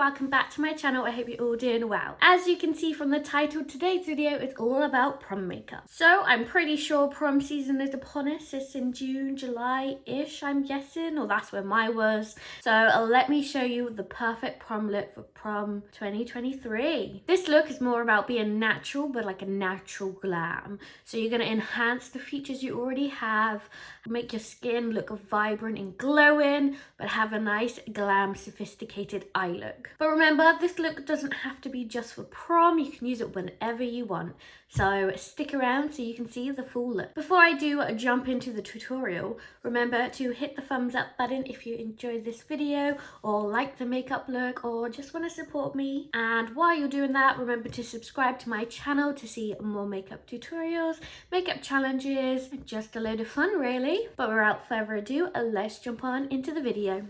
welcome back to my channel. I hope you're all doing well. As you can see from the title, today's video is all about prom makeup. So I'm pretty sure prom season is upon us. It's in June, July-ish, I'm guessing, or that's where mine was. So let me show you the perfect prom look for prom 2023. This look is more about being natural, but like a natural glam. So you're gonna enhance the features you already have, make your skin look vibrant and glowing, but have a nice glam sophisticated eye look. But remember, this look doesn't have to be just for prom. You can use it whenever you want. So stick around so you can see the full look. Before I do jump into the tutorial, remember to hit the thumbs up button if you enjoyed this video or like the makeup look or just want to support me. And while you're doing that, remember to subscribe to my channel to see more makeup tutorials, makeup challenges, and just a load of fun really. But without further ado, let's jump on into the video.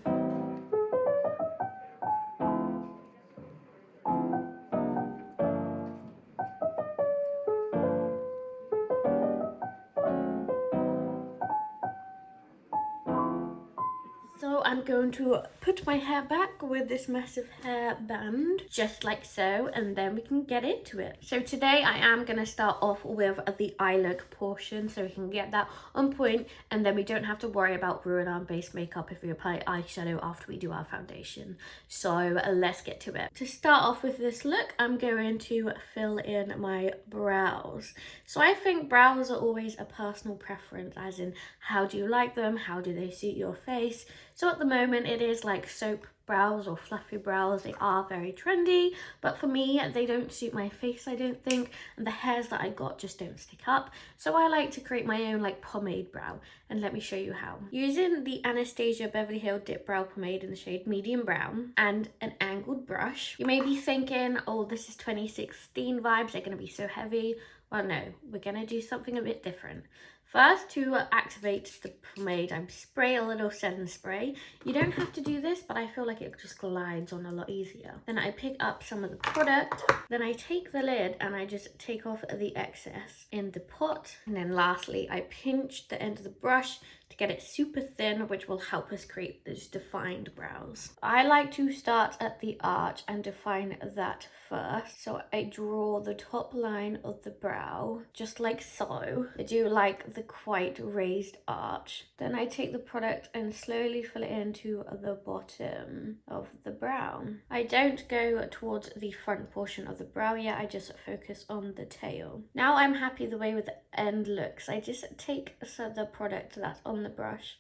So I'm going to put my hair back with this massive hair band, just like so, and then we can get into it. So today I am going to start off with the eye look portion so we can get that on point, and then we don't have to worry about ruining our base makeup if we apply eyeshadow after we do our foundation. So let's get to it. To start off with this look, I'm going to fill in my brows. So I think brows are always a personal preference, as in how do you like them, how do they suit your face. So at the moment it is like soap brows or fluffy brows. They are very trendy, but for me they don't suit my face, I don't think, and the hairs that I got just don't stick up. So I like to create my own like pomade brow, and let me show you how. Using the Anastasia Beverly Hills Dip Brow Pomade in the shade medium brown and an angled brush. You may be thinking, oh, this is 2016 vibes, they're gonna be so heavy. Well, no, we're gonna do something a bit different. First, to activate the pomade, I spray a little setting spray. You don't have to do this, but I feel like it just glides on a lot easier. Then I pick up some of the product. Then I take the lid and I just take off the excess in the pot. And then lastly, I pinch the end of the brush to get it super thin, which will help us create those defined brows. I like to start at the arch and define that first. So I draw the top line of the brow, just like so. I do like the quite raised arch. Then I take the product and slowly fill it into the bottom of the brow. I don't go towards the front portion of the brow yet, I just focus on the tail. Now I'm happy the way with the end looks. I just take the product that's on the brush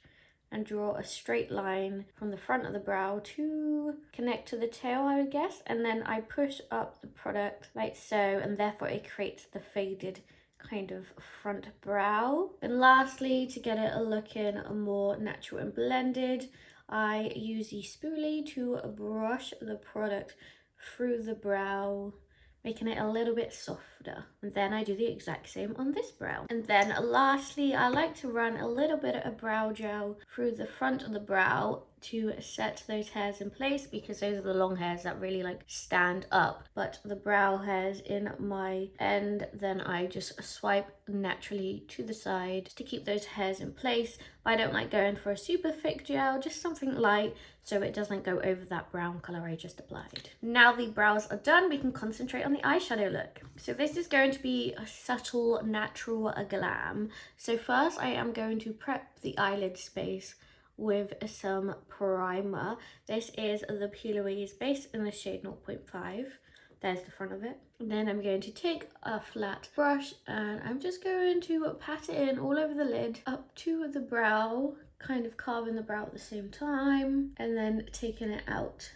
and draw a straight line from the front of the brow to connect to the tail, I would guess, and then I push up the product like so, and therefore it creates the faded kind of front brow. And lastly, to get it looking more natural and blended, I use the spoolie to brush the product through the brow, making it a little bit softer. And then I do the exact same on this brow. And then lastly, I like to run a little bit of brow gel through the front of the brow to set those hairs in place, because those are the long hairs that really like stand up. But the brow hairs in my end, then I just swipe naturally to the side to keep those hairs in place. But I don't like going for a super thick gel, just something light so it doesn't go over that brown color I just applied. Now the brows are done, we can concentrate on the eyeshadow look. So this is going to be a subtle, natural glam. So first I am going to prep the eyelid space with some primer. This is the Peel Away's base in the shade 0.5. There's the front of it. And then I'm going to take a flat brush and I'm just going to pat it in all over the lid up to the brow, kind of carving the brow at the same time, and then taking it out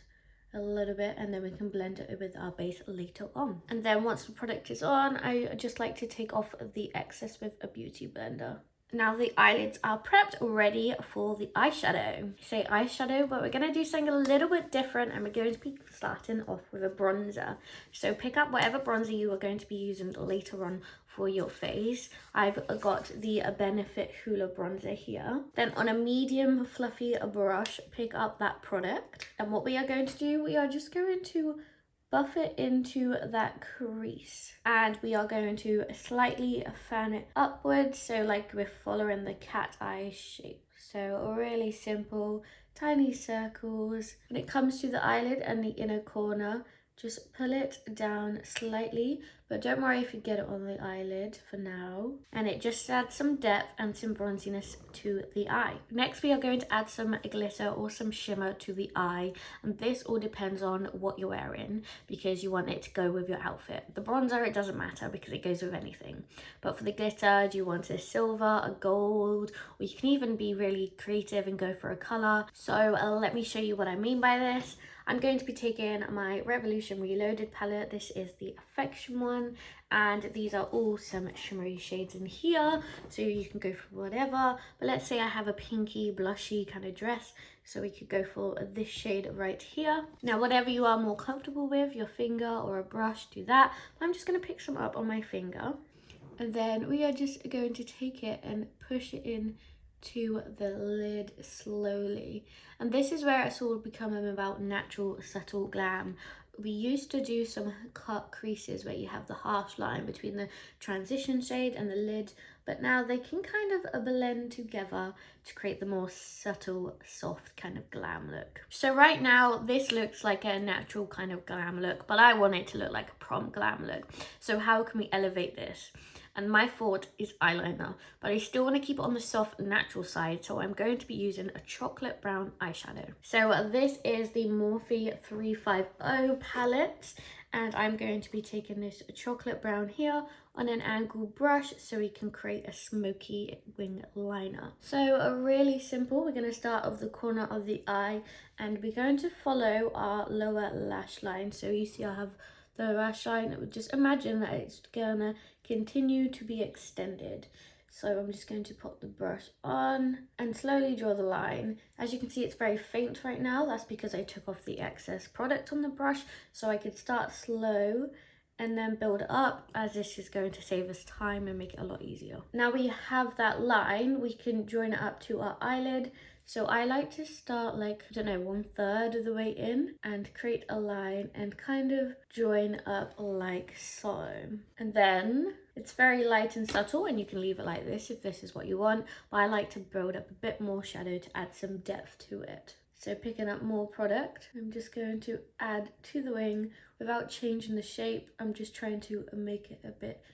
a little bit, and then we can blend it with our base later on. And then once the product is on, I just like to take off the excess with a beauty blender. Now the eyelids are prepped, ready for the eyeshadow. Say eyeshadow, but we're going to do something a little bit different, and we're going to be starting off with a bronzer. So pick up whatever bronzer you are going to be using later on for your face. I've got the Benefit Hoola bronzer here. Then on a medium fluffy brush, pick up that product. And what we are going to do, we are just going to buff it into that crease, and we are going to slightly fan it upwards, so like we're following the cat eye shape. So really simple, tiny circles. When it comes to the eyelid and the inner corner, just pull it down slightly, but don't worry if you get it on the eyelid for now. And it just adds some depth and some bronziness to the eye. Next, we are going to add some glitter or some shimmer to the eye. And this all depends on what you're wearing, because you want it to go with your outfit. The bronzer, it doesn't matter because it goes with anything. But for the glitter, do you want a silver, a gold, or you can even be really creative and go for a color. So let me show you what I mean by this. I'm going to be taking my Revolution Reloaded palette. This is the Affection one, and these are all some shimmery shades in here, so you can go for whatever. But let's say I have a pinky blushy kind of dress, so we could go for this shade right here. Now, whatever you are more comfortable with, your finger or a brush, do that. I'm just going to pick some up on my finger, and then we are just going to take it and push it in to the lid slowly. And this is where it's all becoming about natural, subtle glam. We used to do some cut creases where you have the harsh line between the transition shade and the lid, but now they can kind of blend together to create the more subtle, soft kind of glam look. So right now, this looks like a natural kind of glam look, but I want it to look like a prom glam look. So how can we elevate this? And my thought is eyeliner, but I still want to keep it on the soft, natural side, so I'm going to be using a chocolate brown eyeshadow. So this is the Morphe 350 palette, and I'm going to be taking this chocolate brown here on an angled brush so we can create a smoky wing liner. So really simple. We're going to start off the corner of the eye, and we're going to follow our lower lash line. So you see I have the lash line. Just imagine that it's gonna continue to be extended. So I'm just going to pop the brush on and slowly draw the line. As you can see, it's very faint right now. That's because I took off the excess product on the brush, so I could start slow and then build up, as this is going to save us time and make it a lot easier. Now we have that line, we can join it up to our eyelid. So I like to start like, I don't know, 1/3 of the way in and create a line and kind of join up like so. And then it's very light and subtle, and you can leave it like this if this is what you want, but I like to build up a bit more shadow to add some depth to it. So picking up more product, I'm just going to add to the wing without changing the shape. I'm just trying to make it a bit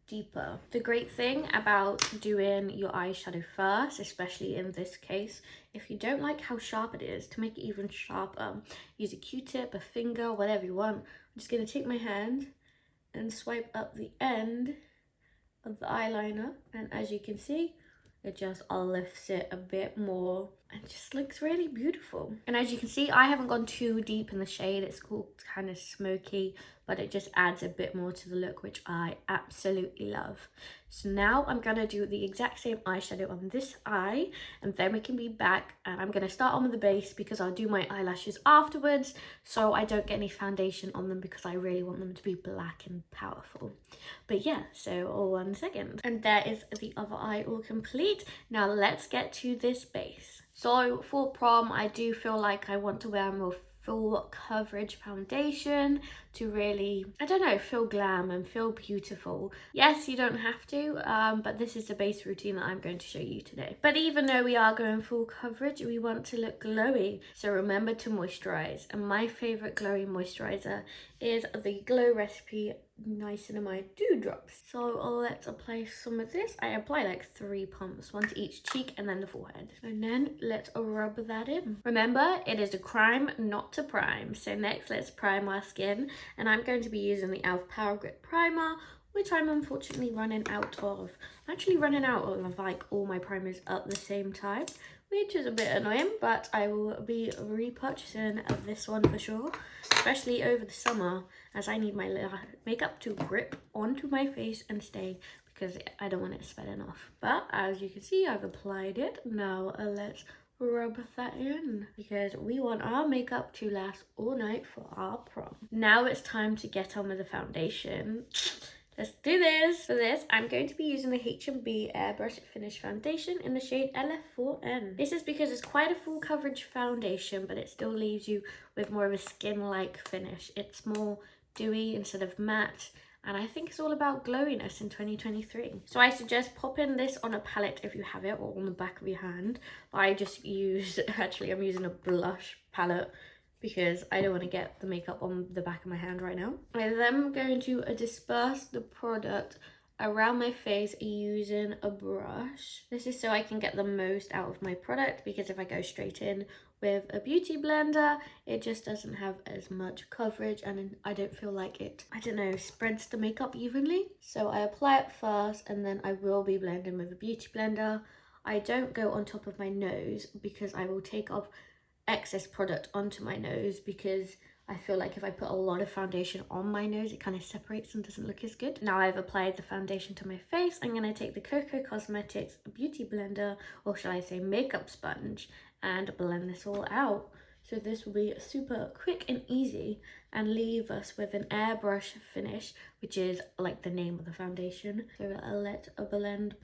deeper. The great thing about doing your eyeshadow first, especially in this case, if you don't like how sharp it is, to make it even sharper, use a Q-tip, a finger, whatever you want. I'm just going to take my hand and swipe up the end of the eyeliner, and as you can see, it just lifts it a bit more and just looks really beautiful. And as you can see, I haven't gone too deep in the shade. It's called kind of smoky, but it just adds a bit more to the look, which I absolutely love. So now I'm gonna do the exact same eyeshadow on this eye, and then we can be back, and I'm gonna start on with the base because I'll do my eyelashes afterwards, so I don't get any foundation on them because I really want them to be black and powerful. But yeah, so 1 second. And there is the other eye all complete. Now let's get to this base. So for prom, I do feel like I want to wear a more full coverage foundation to really, I don't know, feel glam and feel beautiful. Yes, you don't have to, but this is the base routine that I'm going to show you today. But even though we are going full coverage, we want to look glowy. So remember to moisturize. And my favorite glowy moisturizer is the Glow Recipe Niacinamide Dewdrops. So let's apply some of this. I apply like 3 pumps, 1 to each cheek and then the forehead. And then let's rub that in. Remember, it is a crime not to prime. So next, let's prime our skin. And I'm going to be using the e.l.f. Power Grip Primer, which I'm unfortunately running out of. I'm actually running out of like all my primers at the same time, which is a bit annoying, but I will be repurchasing this one for sure, especially over the summer, as I need my makeup to grip onto my face and stay, because I don't want it spilling off. But as you can see, I've applied it. Now let's rub that in, because we want our makeup to last all night for our prom. Now it's time to get on with the foundation. Let's do this. For this, I'm going to be using the H&B Airbrush Finish Foundation in the shade LF4N. This is because it's quite a full coverage foundation, but it still leaves you with more of a skin-like finish. It's more dewy instead of matte, and I think it's all about glowiness in 2023. So I suggest popping this on a palette if you have it, or on the back of your hand. I just use, actually I'm using a blush palette because I don't want to get the makeup on the back of my hand right now. I'm then going to disperse the product around my face using a brush. This is so I can get the most out of my product, because if I go straight in with a beauty blender, it just doesn't have as much coverage, and I don't feel like it, I don't know, spreads the makeup evenly. So I apply it first, and then I will be blending with a beauty blender. I don't go on top of my nose because I will take off excess product onto my nose, because I feel like if I put a lot of foundation on my nose, it kind of separates and doesn't look as good. Now I've applied the foundation to my face, I'm going to take the Cocoa Cosmetics beauty blender, or shall I say makeup sponge, and blend this all out. So this will be super quick and easy, and leave us with an airbrush finish, which is like the name of the foundation. So I'll let a blend.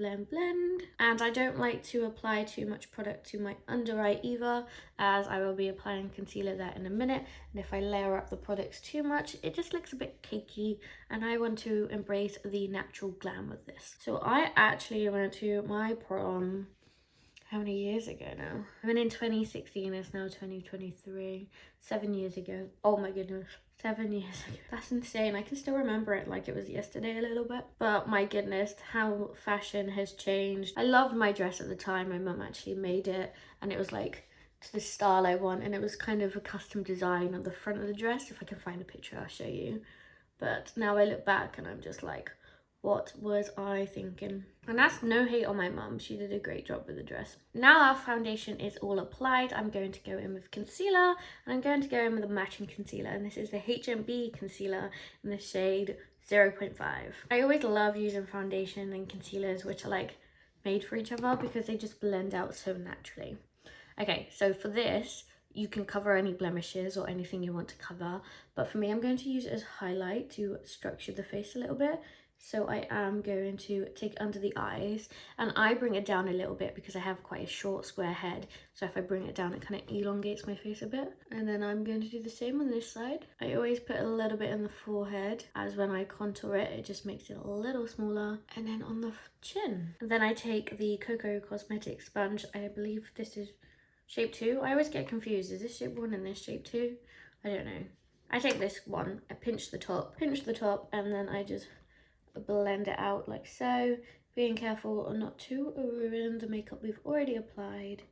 And I don't like to apply too much product to my under eye either, as I will be applying concealer there in a minute. And if I layer up the products too much, it just looks a bit cakey, and I want to embrace the natural glam with this. So I actually went to my prom, how many years ago now? I mean, in 2016, it's now 2023. 7 years ago. Oh my goodness. 7 years ago. That's insane. I can still remember it like it was yesterday a little bit. But my goodness, how fashion has changed. I loved my dress at the time. My mum actually made it, and it was like to the style I want, and it was kind of a custom design on the front of the dress. If I can find a picture, I'll show you. But now I look back and I'm just like, what was I thinking? And that's no hate on my mum, she did a great job with the dress. Now our foundation is all applied, I'm going to go in with concealer, and I'm going to go in with a matching concealer, and this is the HMB concealer in the shade 0.5. I always love using foundation and concealers which are like made for each other, because they just blend out so naturally. Okay, so for this, you can cover any blemishes or anything you want to cover, but for me, I'm going to use it as highlight to structure the face a little bit. So I am going to take under the eyes, and I bring it down a little bit because I have quite a short square head. So if I bring it down, it kind of elongates my face a bit. And then I'm going to do the same on this side. I always put a little bit in the forehead, as when I contour it, it just makes it a little smaller. And then on the chin. And then I take the Cocoa Cosmetics sponge. I believe this is shape 2. I always get confused. Is this shape 1 and this shape 2? I don't know. I take this one, I pinch the top, and then I just blend it out like so, being careful not to ruin the makeup we've already applied.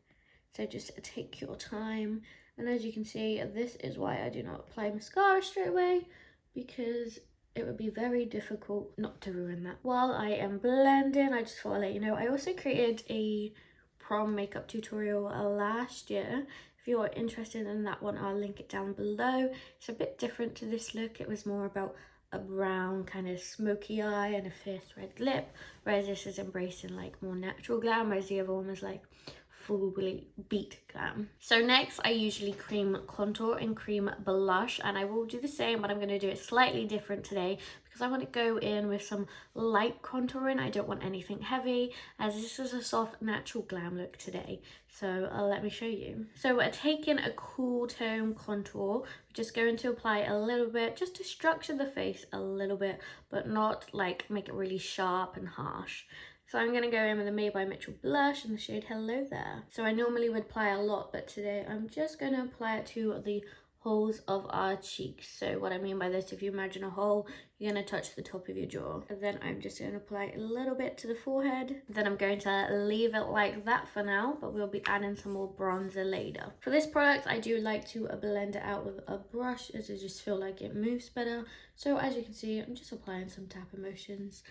So just take your time. And as you can see, this is why I do not apply mascara straight away, because it would be very difficult not to ruin that. While I am blending, I just thought I'd let you know, I also created a prom makeup tutorial last year. If you're interested in that one, I'll link it down below. It's a bit different to this look. It was more about a brown kind of smoky eye and a fierce red lip, whereas this is embracing like more natural glam, whereas the other one was like fully beat glam. So next, I usually cream contour and cream blush, and I will do the same, but I'm going to do it slightly different today because I want to go in with some light contouring. I don't want anything heavy, as this is a soft natural glam look today. So let me show you. So we're taking a cool tone contour. We're just going to apply a little bit just to structure the face a little bit, but not like make it really sharp and harsh. So I'm going to go in with a Made by Mitchell blush in the shade Hello There. So I normally would apply a lot, but today I'm just going to apply it to the holes of our cheeks. So what I mean by this, if you imagine a hole, you're going to touch the top of your jaw. And then I'm just going to apply a little bit to the forehead. Then I'm going to leave it like that for now, but we'll be adding some more bronzer later. For this product, I do like to blend it out with a brush, as I just feel like it moves better. So as you can see, I'm just applying some tapping motions,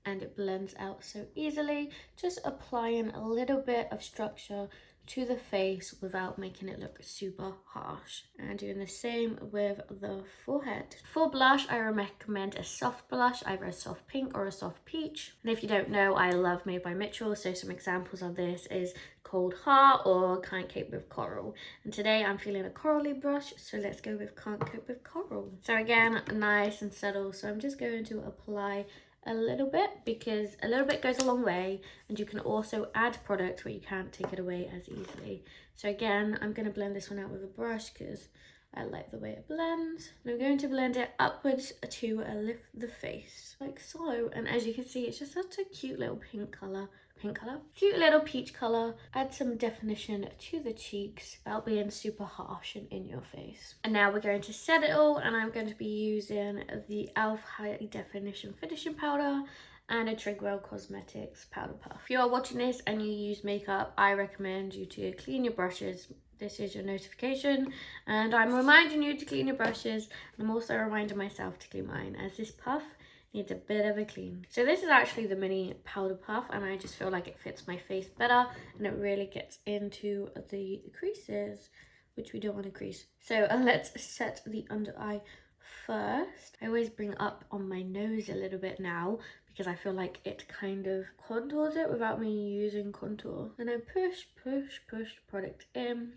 and it blends out so easily, just applying a little bit of structure to the face without making it look super harsh, and doing the same with the forehead. For blush, I recommend a soft blush, either a soft pink or a soft peach. And if you don't know, I love Made by Mitchell, so some examples of this is Cold Heart or Can't Cope with Coral. And today I'm feeling a corally brush, so let's go with Can't Cope with Coral. So again, nice and subtle, so I'm just going to apply a little bit, because a little bit goes a long way, and you can also add product where you can't take it away as easily. So again, I'm going to blend this one out with a brush because I like the way it blends. And I'm going to blend it upwards to lift the face, like so. And as you can see, it's just such a cute little pink colour. Cute little peach colour. Add some definition to the cheeks without being super harsh and in your face. And now we're going to set it all, and I'm going to be using the e.l.f. High Definition Finishing Powder and a Trigwell Cosmetics Powder Puff. If you are watching this and you use makeup, I recommend you to clean your brushes. This is your notification, and I'm reminding you to clean your brushes. I'm also reminding myself to clean mine, as this puff needs a bit of a clean. So this is actually the mini powder puff, and I just feel like it fits my face better, and it really gets into the creases, which we don't want to crease. So let's set the under eye first. I always bring up on my nose a little bit now, because I feel like it kind of contours it without me using contour. And I push the product in.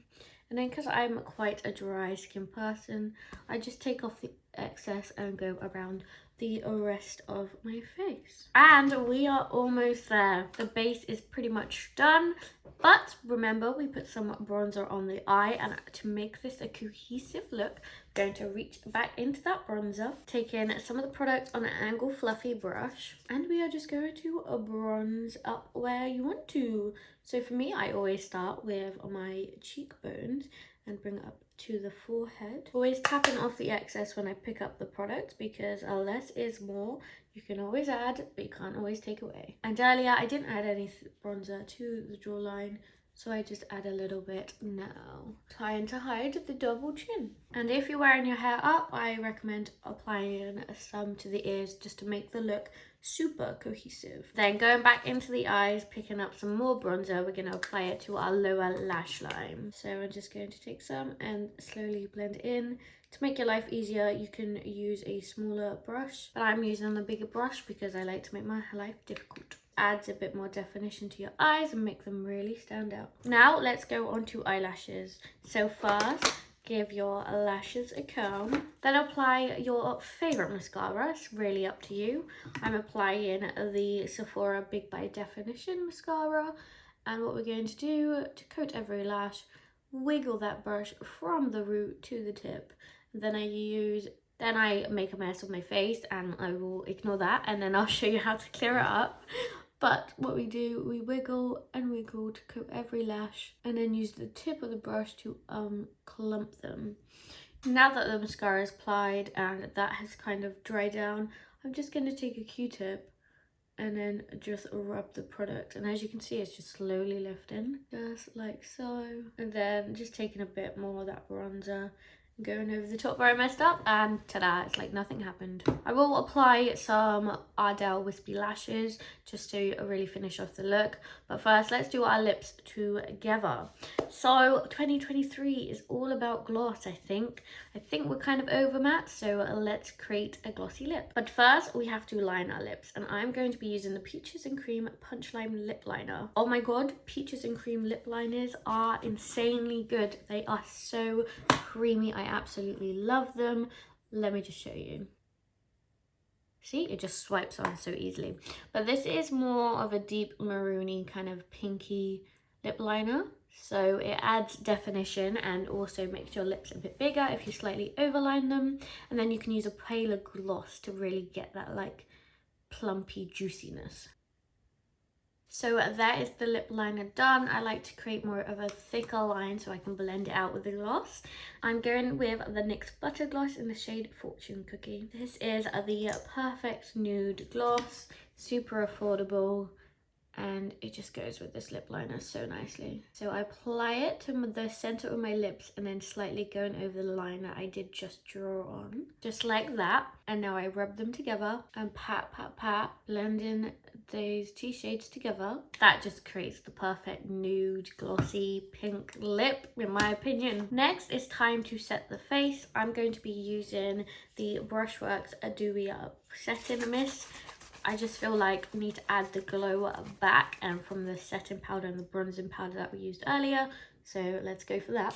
And then because I'm quite a dry skin person, I just take off the excess and go around the rest of my face. And we are almost there. The base is pretty much done. But remember, we put some bronzer on the eye, and to make this a cohesive look, I'm going to reach back into that bronzer, take in some of the product on an angle fluffy brush, and we are just going to bronze up where you want to. So for me, I always start with my cheekbones and bring it up to the forehead. Always tapping off the excess when I pick up the product, because less is more. You can always add, but you can't always take away. And earlier, I didn't add any bronzer to the jawline, so I just add a little bit now, trying to hide the double chin. And if you're wearing your hair up, I recommend applying some to the ears just to make the look super cohesive. Then going back into the eyes, picking up some more bronzer, we're going to apply it to our lower lash line. So I'm just going to take some and slowly blend in. To make your life easier, you can use a smaller brush, but I'm using a bigger brush because I like to make my life difficult. Adds a bit more definition to your eyes and make them really stand out. Now let's go on to eyelashes. So first, give your lashes a comb, then apply your favorite mascara. It's really up to you. I'm applying the Sephora Big by Definition mascara, and what we're going to do to coat every lash, wiggle that brush from the root to the tip. Then I make a mess of my face, and I will ignore that, and then I'll show you how to clear it up. But what we do, we wiggle and wiggle to coat every lash, and then use the tip of the brush to clump them. Now that the mascara is applied and that has kind of dried down, I'm just going to take a Q-tip and then just rub the product. And as you can see, it's just slowly lifting, just like so. And then just taking a bit more of that bronzer, going over the top where I messed up, and ta-da, it's like nothing happened. I will apply some Ardell Wispy Lashes just to really finish off the look, but first let's do our lips together. So 2023 is all about gloss. I think we're kind of over matte, so let's create a glossy lip. But first we have to line our lips, and I'm going to be using the Peaches and Cream Punchline Lip Liner. Oh my god, Peaches and Cream lip liners are insanely good. They are so creamy. I absolutely love them. Let me just show you. See, it just swipes on so easily. But this is more of a deep maroony kind of pinky lip liner, so it adds definition and also makes your lips a bit bigger if you slightly overline them. And then you can use a paler gloss to really get that like plumpy juiciness. So that is the lip liner done. I like to create more of a thicker line so I can blend it out with the gloss. I'm going with the NYX Butter Gloss in the shade Fortune Cookie. This is the perfect nude gloss, super affordable, and it just goes with this lip liner so nicely. So I apply it to the center of my lips and then slightly going over the line that I did just draw on, just like that. And now I rub them together and pat, blending these two shades together. That just creates the perfect nude, glossy, pink lip, in my opinion. Next, it's time to set the face. I'm going to be using the Brushworks Dewy Setting Mist. I just feel like I need to add the glow back, and from the setting powder and the bronzing powder that we used earlier. So let's go for that.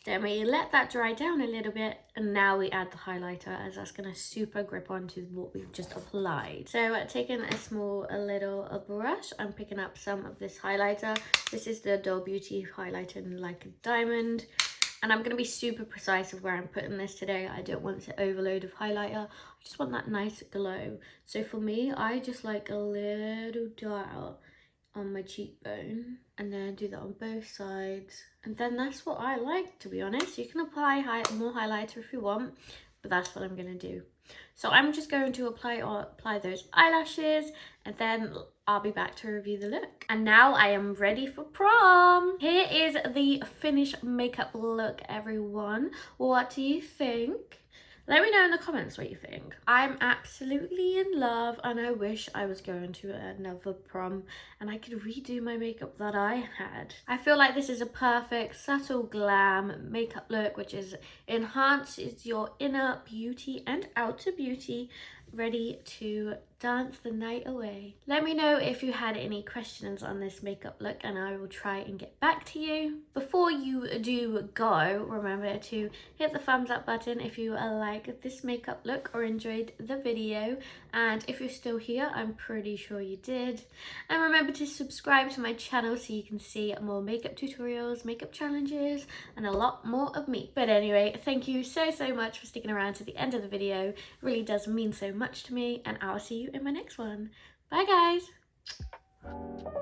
Then we let that dry down a little bit, and now we add the highlighter, as that's going to super grip onto what we've just applied. So taking a little brush, I'm picking up some of this highlighter. This is the Doll Beauty highlighter in Like a Diamond. And I'm going to be super precise of where I'm putting this today. I don't want to overload of highlighter. I just want that nice glow. So for me, I just like a little dot on my cheekbone and then do that on both sides. And then that's what I like, to be honest. You can apply more highlighter if you want, but that's what I'm going to do. So I'm just going to apply those eyelashes, and then I'll be back to review the look. And now I am ready for prom. Here is the finished makeup look, everyone. What do you think? Let me know in the comments what you think. I'm absolutely in love, and I wish I was going to another prom and I could redo my makeup that I had. I feel like this is a perfect subtle glam makeup look, which enhances your inner beauty and outer beauty, ready to dance the night away. Let me know if you had any questions on this makeup look and I will try and get back to you. Before you do go, remember to hit the thumbs up button if you like this makeup look or enjoyed the video, and if you're still here, I'm pretty sure you did. And remember to subscribe to my channel so you can see more makeup tutorials, makeup challenges, and a lot more of me. But anyway, thank you so much for sticking around to the end of the video. It really does mean so much to me, and I'll see you in my next one. Bye guys.